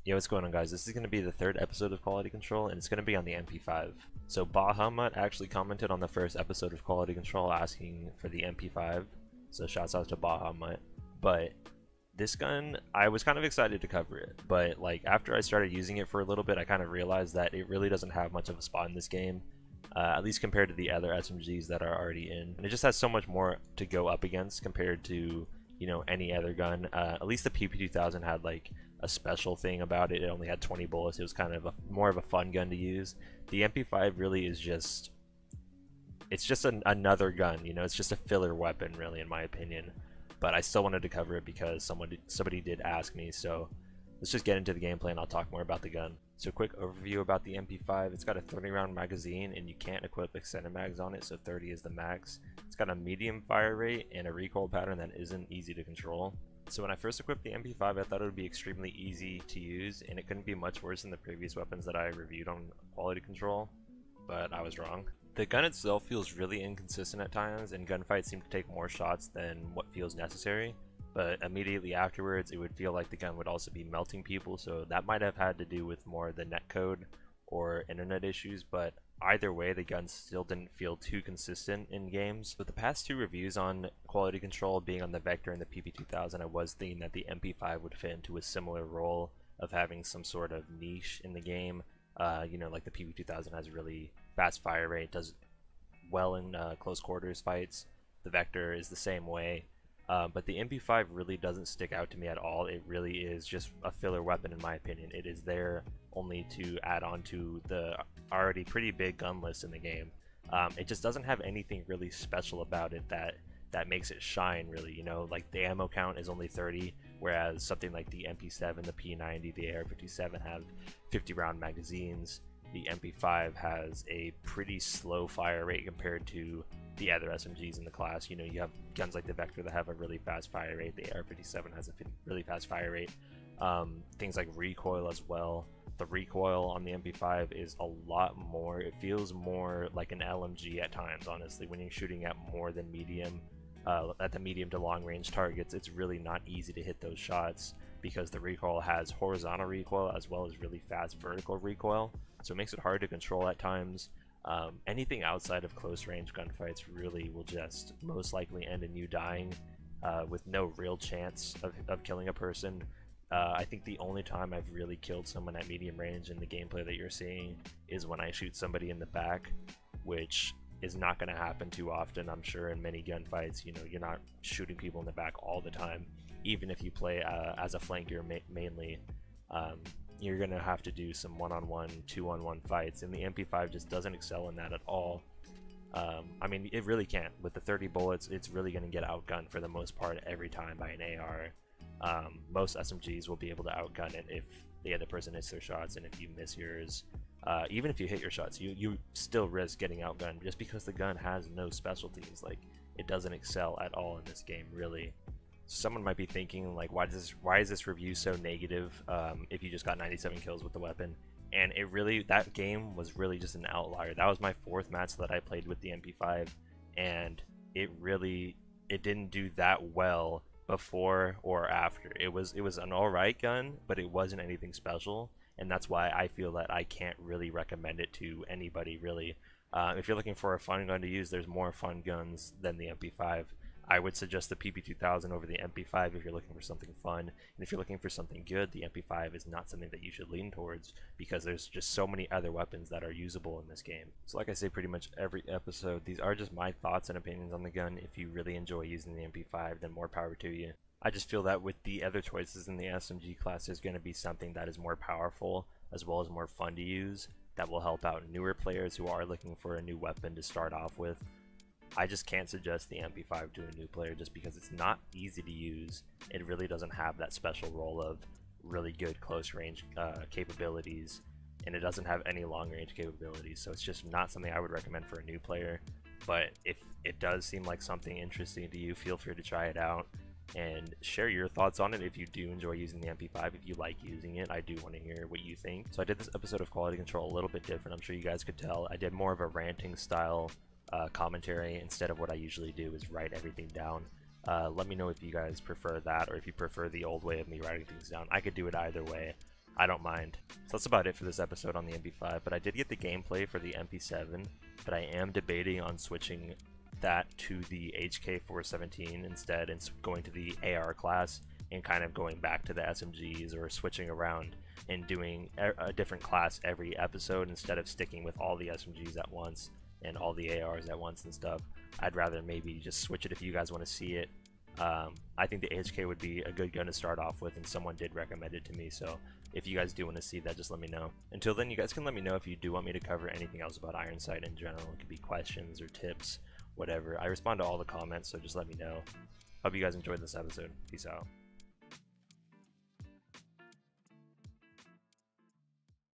Yo, what's going on, guys? This is going to be the third episode of Quality Control, and it's going to be on the MP5. So Bahamut actually commented on the first episode of Quality Control asking for the MP5, so shouts out to Bahamut. But this gun, I was kind of excited to cover it, but like after I started using it for a little bit, I kind of realized that it really doesn't have much of a spot in this game, at least compared to the other SMGs that are already in. And it just has so much more to go up against compared to, you know, any other gun. At least the PP2000 had like a special thing about it. It only had 20 bullets. It was kind of more of a fun gun to use. The MP5 really is just, it's just another gun, you know. It's just a filler weapon, really, in my opinion. But I still wanted to cover it because somebody did ask me. So let's just get into the gameplay and I'll talk more about the gun. So quick overview about the MP5. It's got a 30 round magazine and you can't equip extended mags on it, so 30 is the max. It's got a medium fire rate and a recoil pattern that isn't easy to control. So when I first equipped the MP5, I thought it would be extremely easy to use, and it couldn't be much worse than the previous weapons that I reviewed on Quality Control, but I was wrong. The gun itself feels really inconsistent at times, and gunfights seem to take more shots than what feels necessary, but immediately afterwards it would feel like the gun would also be melting people, so that might have had to do with more the netcode or internet issues, but either way the gun still didn't feel too consistent in games. With the past two reviews on Quality Control being on the Vector and the PP2000, I was thinking that the MP5 would fit into a similar role of having some sort of niche in the game. You know, like the PP2000 has a really fast fire rate, does well in close quarters fights. The Vector is the same way. But the MP5 really doesn't stick out to me at all. It really is just a filler weapon in my opinion. It is there only to add on to the already pretty big gun list in the game. It just doesn't have anything really special about it that makes it shine, really. You know, like the ammo count is only 30, whereas something like the MP7, the P90, the AR-57 have 50 round magazines. The MP5 has a pretty slow fire rate compared to the other SMGs in the class. You know, you have guns like the Vector that have a really fast fire rate. The AR-57 has a really fast fire rate. Things like recoil as well. The recoil on the MP5 is a lot more. It feels more like an LMG at times, honestly. When you're shooting at more than medium, at the medium to long range targets, it's really not easy to hit those shots because the recoil has horizontal recoil as well as really fast vertical recoil. So it makes it hard to control at times. Anything outside of close range gunfights really will just most likely end in you dying with no real chance of killing a person. I think the only time I've really killed someone at medium range in the gameplay that you're seeing is when I shoot somebody in the back, which is not going to happen too often. I'm sure in many gunfights, you know, you're not shooting people in the back all the time. Even if you play as a flanker mainly, you're going to have to do some one-on-one, two-on-one fights, and the MP5 just doesn't excel in that at all. I mean, it really can't. With the 30 bullets, it's really going to get outgunned for the most part every time by an AR. Most SMGs will be able to outgun it if the other person hits their shots, and if you miss yours, even if you hit your shots, you still risk getting outgunned just because the gun has no specialties. Like, it doesn't excel at all in this game, really. Someone might be thinking, like, why is this review so negative if you just got 97 kills with the weapon? And it really, that game was really just an outlier. That was my fourth match that I played with the MP5, and it didn't do that well before or after. It was an alright gun, but it wasn't anything special, and that's why I feel that I can't really recommend it to anybody, really. If you're looking for a fun gun to use, there's more fun guns than the MP5. I would suggest the PP2000 over the MP5 if you're looking for something fun, and if you're looking for something good, the MP5 is not something that you should lean towards because there's just so many other weapons that are usable in this game. So like I say pretty much every episode, these are just my thoughts and opinions on the gun. If you really enjoy using the MP5, then more power to you. I just feel that with the other choices in the SMG class, there's going to be something that is more powerful as well as more fun to use that will help out newer players who are looking for a new weapon to start off with. I just can't suggest the MP5 to a new player just because it's not easy to use. It really doesn't have that special role of really good close range capabilities, and it doesn't have any long range capabilities, so it's just not something I would recommend for a new player. But if it does seem like something interesting to you, feel free to try it out and share your thoughts on it. If you do enjoy using the MP5, if you like using it, I do want to hear what you think. So I did this episode of Quality Control a little bit different. I'm sure you guys could tell. I did more of a ranting style commentary instead of what I usually do is write everything down. Let me know if you guys prefer that or if you prefer the old way of me writing things down. I could do it either way. I don't mind. So that's about it for this episode on the MP5, but I did get the gameplay for the MP7, but I am debating on switching that to the HK417 instead and going to the AR class and kind of going back to the SMGs or switching around and doing a different class every episode instead of sticking with all the SMGs at once and all the ARs at once and stuff. I'd rather maybe just switch it if you guys want to see it. I think the HK would be a good gun to start off with, and someone did recommend it to me, so if you guys do want to see that, just let me know. Until then, you guys can let me know if you do want me to cover anything else about Ironsight in general. It could be questions or tips, whatever. I respond to all the comments, so just let me know. Hope you guys enjoyed this episode. Peace out.